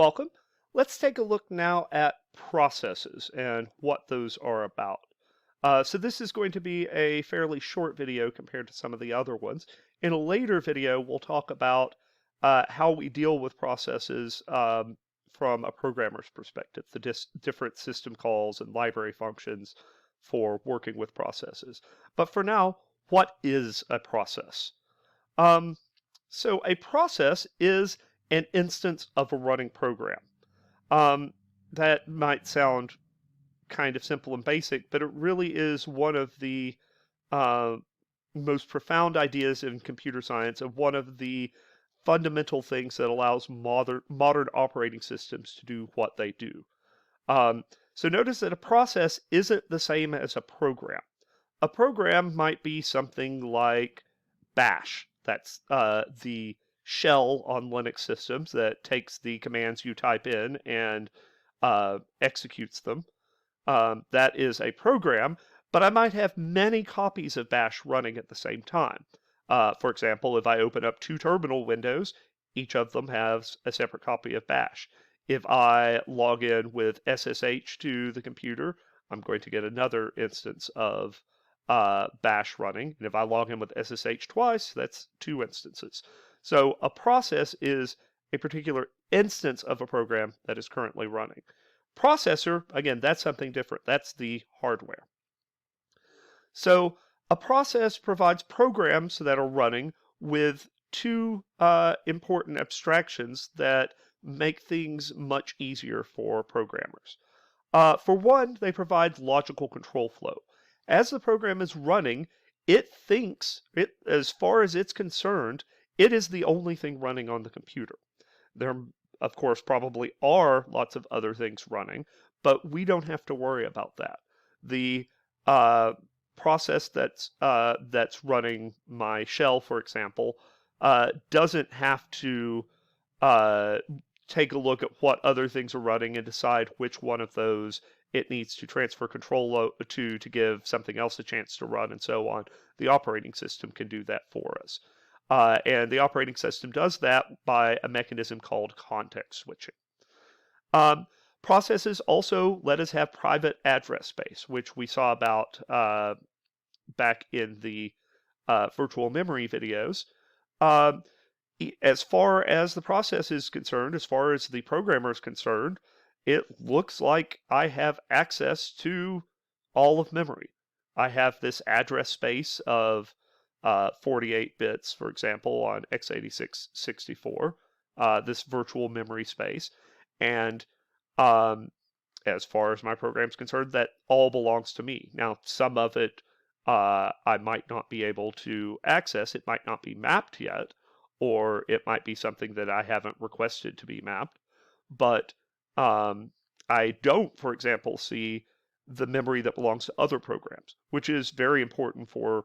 Welcome. Let's take a look now at processes and what those are about. So this is going to be a fairly short video compared to some of the other ones. In a later video, we'll talk about how we deal with processes from a programmer's perspective, the different system calls and library functions for working with processes. But for now, what is a process? Um, so a process is an instance of a running program. Um, that might sound kind of simple and basic, but it really is one of the uh, most profound ideas in computer science and one of the fundamental things that allows modern operating systems to do what they do. So notice that a process isn't the same as a program. A program might be something like bash. That's the shell on Linux systems that takes the commands you type in and executes them. That is a program, but I might have many copies of bash running at the same time. For example, if I open up two terminal windows, each of them has a separate copy of bash. If I log in with SSH to the computer, I'm going to get another instance of bash running. And if I log in with SSH twice, that's two instances. So a process is a particular instance of a program that is currently running. Processor, again, that's something different. That's the hardware. So a process provides programs that are running with two important abstractions that make things much easier for programmers. For one, they provide logical control flow. As the program is running, it thinks, as far as it's concerned, it is the only thing running on the computer. There, of course, probably are lots of other things running, but we don't have to worry about that. The uh, process that's running my shell, for example, doesn't have to uh, take a look at what other things are running and decide which one of those it needs to transfer control to give something else a chance to run and so on. The operating system can do that for us. And the operating system does that by a mechanism called context switching. Um, Processes also let us have private address space, which we saw about back in the virtual memory videos. Um, as far as the process is concerned, as far as the programmer is concerned, it looks like I have access to all of memory. I have this address space of 48 bits, for example, on x86-64, this virtual memory space. And um, as far as my program's concerned, that all belongs to me. Now, some of it I might not be able to access. It might not be mapped yet, or it might be something that I haven't requested to be mapped. But I don't, for example, see the memory that belongs to other programs, which is very important for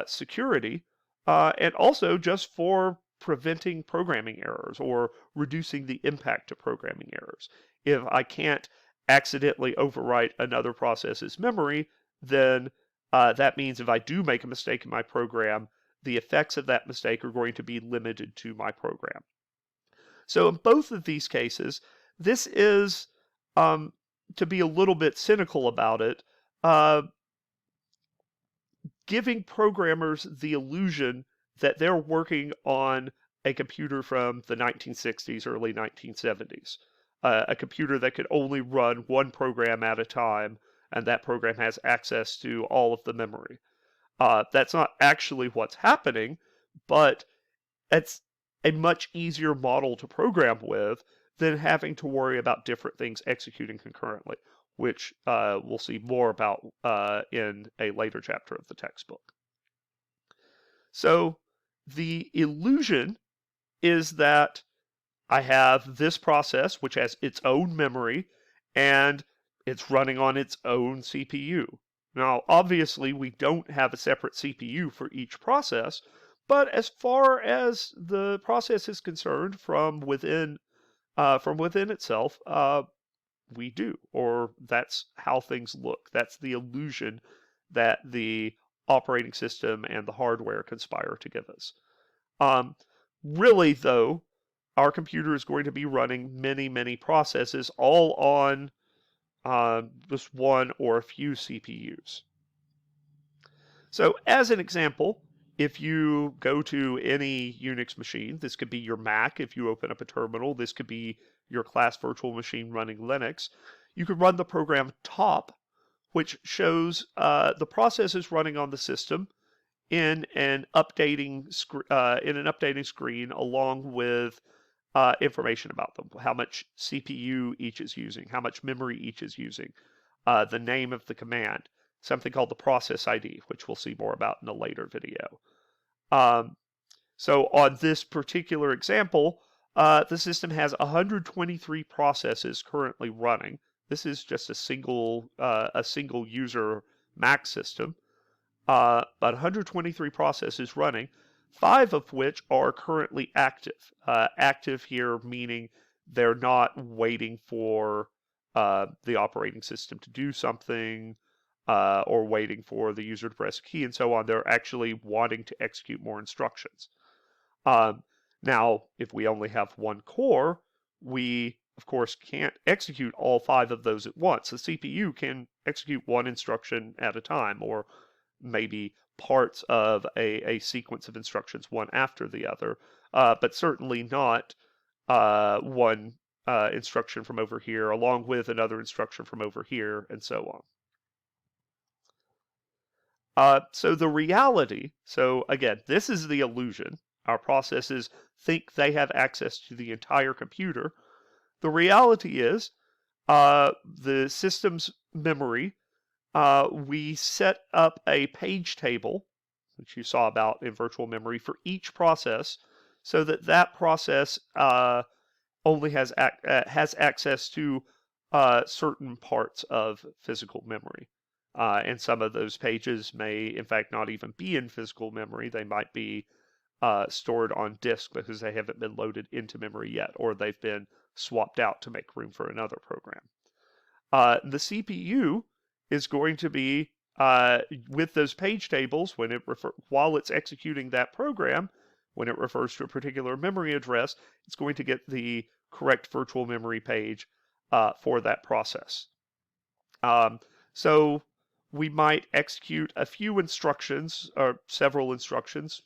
security and also just for preventing programming errors or reducing the impact of programming errors. If I can't accidentally overwrite another process's memory, then that means if I do make a mistake in my program, the effects of that mistake are going to be limited to my program. So in both of these cases, this is, to be a little bit cynical about it, uh, giving programmers the illusion that they're working on a computer from the 1960s, early 1970s, a computer that could only run one program at a time, and that program has access to all of the memory. That's not actually what's happening, but it's a much easier model to program with than having to worry about different things executing concurrently, which we'll see more about in a later chapter of the textbook. So the illusion is that I have this process which has its own memory and it's running on its own CPU. Now, obviously, we don't have a separate CPU for each process, but as far as the process is concerned from within itself, we do, or that's how things look. That's the illusion that the operating system and the hardware conspire to give us. Um, Really, though, our computer is going to be running many, many processes all on just one or a few CPUs. So as an example, if you go to any Unix machine, this could be your Mac if you open up a terminal, this could be your class virtual machine running Linux, you could run the program top, which shows the processes running on the system in an updating screen along with information about them, how much CPU each is using, how much memory each is using, the name of the command, something called the process ID, which we'll see more about in a later video. So on this particular example, the system has 123 processes currently running. This is just a single user Mac system, but 123 processes running, 5 of which are currently active. Active here meaning they're not waiting for the operating system to do something or waiting for the user to press a key and so on. They're actually wanting to execute more instructions. Now, if we only have one core, we, of course, can't execute all 5 of those at once. The CPU can execute one instruction at a time, or maybe parts of a sequence of instructions, one after the other, but certainly not one instruction from over here, along with another instruction from over here, and so on. So the reality, so again, this is the illusion. Our processes think they have access to the entire computer. The reality is the system's memory, we set up a page table, which you saw about in virtual memory, for each process so that that process only has access to certain parts of physical memory. And some of those pages may, in fact, not even be in physical memory. They might be stored on disk because they haven't been loaded into memory yet, or they've been swapped out to make room for another program. The CPU is going to be, with those page tables, while it's executing that program, when it refers to a particular memory address, it's going to get the correct virtual memory page for that process. So we might execute a few instructions or several instructions,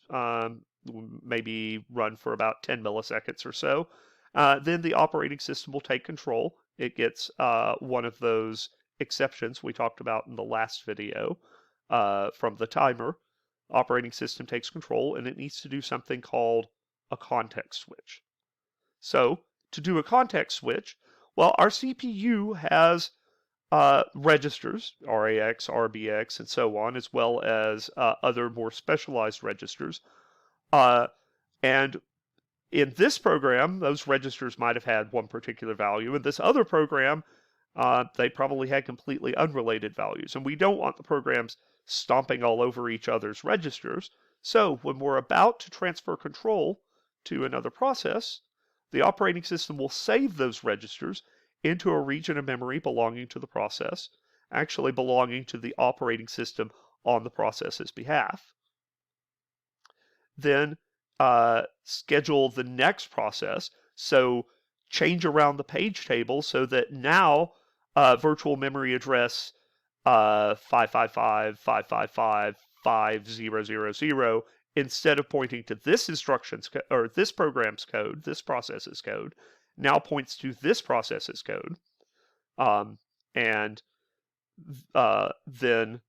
maybe run for about 10 milliseconds or so. Then the operating system will take control. It gets one of those exceptions we talked about in the last video from the timer. Operating system takes control, and it needs to do something called a context switch. So to do a context switch, well, our CPU has registers, RAX, RBX, and so on, as well as other more specialized registers. And in this program, those registers might have had one particular value. In this other program, they probably had completely unrelated values. And we don't want the programs stomping all over each other's registers. So when we're about to transfer control to another process, the operating system will save those registers into a region of memory belonging to the process, actually belonging to the operating system on the process's behalf. Then schedule the next process, so change around the page table so that now virtual memory address 555.555.5000, instead of pointing to this or this program's code, this process's code, now points to this process's code. And then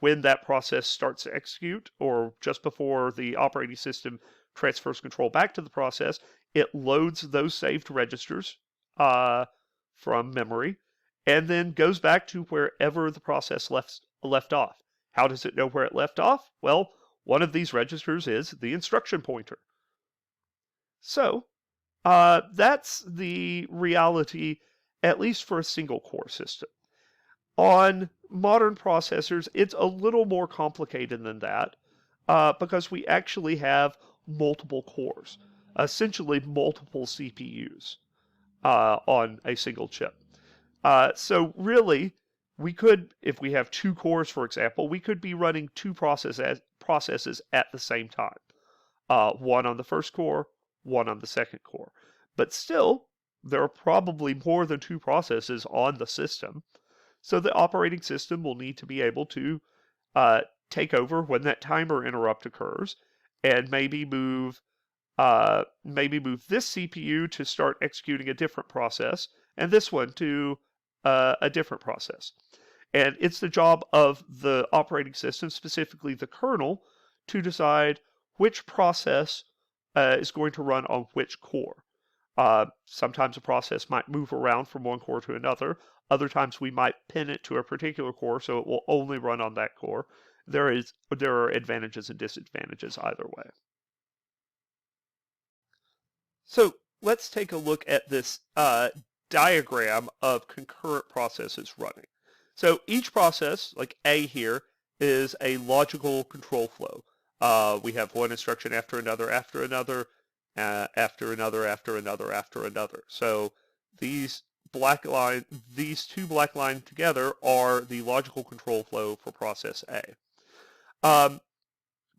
when that process starts to execute, or just before the operating system transfers control back to the process, it loads those saved registers from memory, and then goes back to wherever the process left off. How does it know where it left off? Well, one of these registers is the instruction pointer. So that's the reality, at least for a single core system. On modern processors, it's a little more complicated than that because we actually have multiple cores, essentially multiple CPUs on a single chip. So really, we could, if we have 2 cores, for example, we could be running 2 processes at the same time. One on the first core, one on the second core. But still, there are probably more than two processes on the system. So the operating system will need to be able to take over when that timer interrupt occurs, and maybe move this CPU to start executing a different process, and this one to a different process. And it's the job of the operating system, specifically the kernel, to decide which process is going to run on which core. Sometimes a process might move around from one core to another. Other times we might pin it to a particular core so it will only run on that core. There are advantages and disadvantages either way. So let's take a look at this diagram of concurrent processes running. So each process, like A here, is a logical control flow. We have one instruction after another, after another, after another, after another, after another. So these two black lines together are the logical control flow for process A.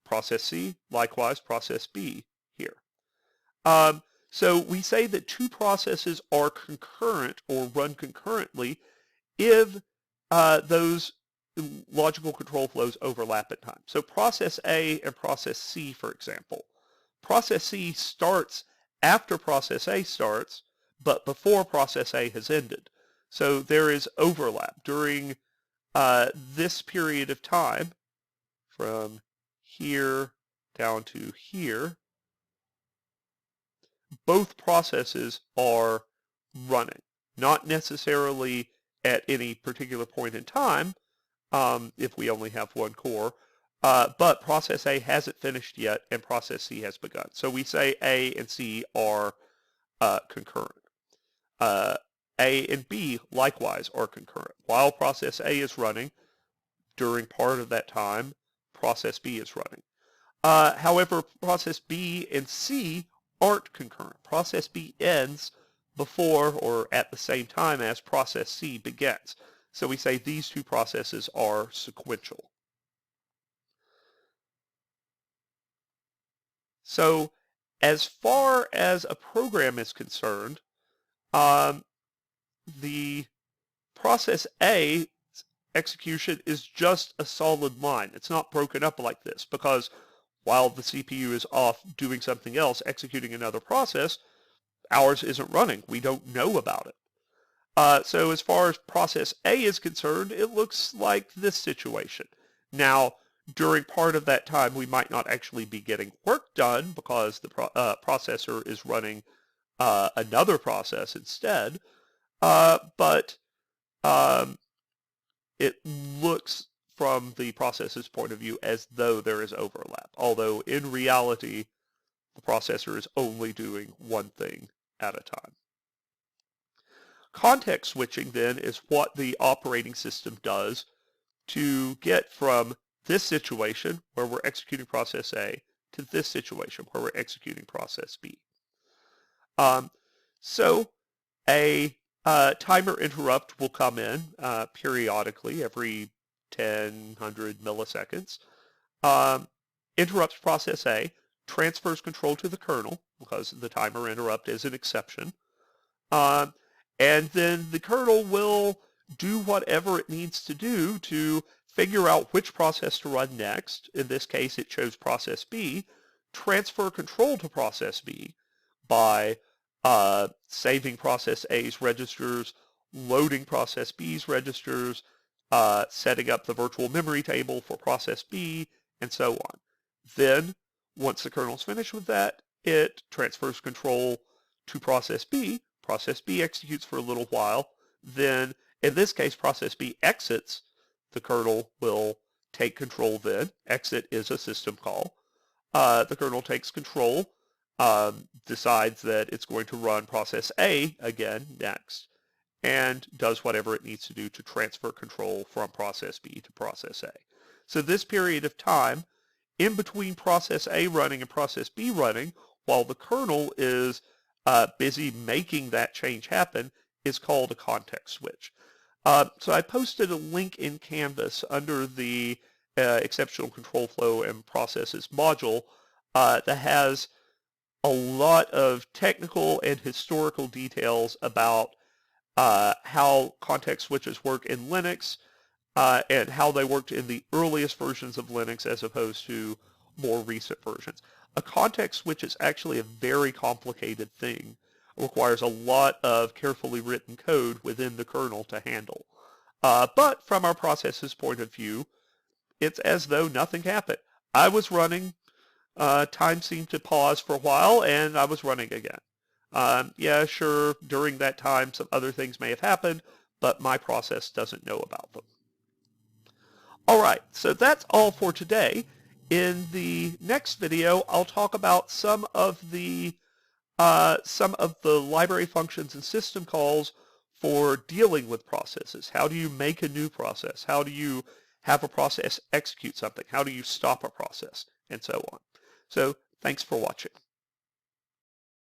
Process C, likewise, process B here. So we say that two processes are concurrent or run concurrently if those logical control flows overlap at times. So process A and process C, for example. Process C starts after process A starts, but before process A has ended. So there is overlap during this period of time from here down to here. Both processes are running, not necessarily at any particular point in time, if we only have one core, but process A hasn't finished yet and process C has begun. So we say A and C are concurrent. A and B likewise are concurrent. While process A is running, during part of that time, process B is running. However, process B and C aren't concurrent. Process B ends before or at the same time as process C begins. So we say these two processes are sequential. So as far as a program is concerned, the process A execution is just a solid line. It's not broken up like this because while the CPU is off doing something else, executing another process, ours isn't running. We don't know about it. So as far as process A is concerned, it looks like this situation. Now, during part of that time, we might not actually be getting work done because the processor is running another process instead. But it looks from the processor's point of view as though there is overlap, although in reality, the processor is only doing one thing at a time. Context switching then is what the operating system does to get from this situation where we're executing process A to this situation where we're executing process B. So a timer interrupt will come in periodically every 100 milliseconds. Interrupts process A, transfers control to the kernel because the timer interrupt is an exception. And then the kernel will do whatever it needs to do to figure out which process to run next. In this case, it chose process B, transfer control to process B by saving process A's registers, loading process B's registers, setting up the virtual memory table for process B, and so on. Then, once the kernel's finished with that, it transfers control to process B. Process B executes for a little while. Then, in this case, process B exits. The kernel will take control then. Exit is a system call. The kernel takes control, decides that it's going to run process A again next, and does whatever it needs to do to transfer control from process B to process A. So this period of time, in between process A running and process B running, while the kernel is busy making that change happen, is called a context switch. So I posted a link in Canvas under the exceptional control flow and processes module that has a lot of technical and historical details about how context switches work in Linux, and how they worked in the earliest versions of Linux as opposed to more recent versions. A context switch is actually a very complicated thing. It requires a lot of carefully written code within the kernel to handle. But from our process's point of view, it's as though nothing happened. I was running, time seemed to pause for a while, and I was running again. Yeah, sure, during that time some other things may have happened, but my process doesn't know about them. Alright, so that's all for today. In the next video, I'll talk about some of the library functions and system calls for dealing with processes. How do you make a new process? How do you have a process execute something? How do you stop a process? And so on. So thanks for watching.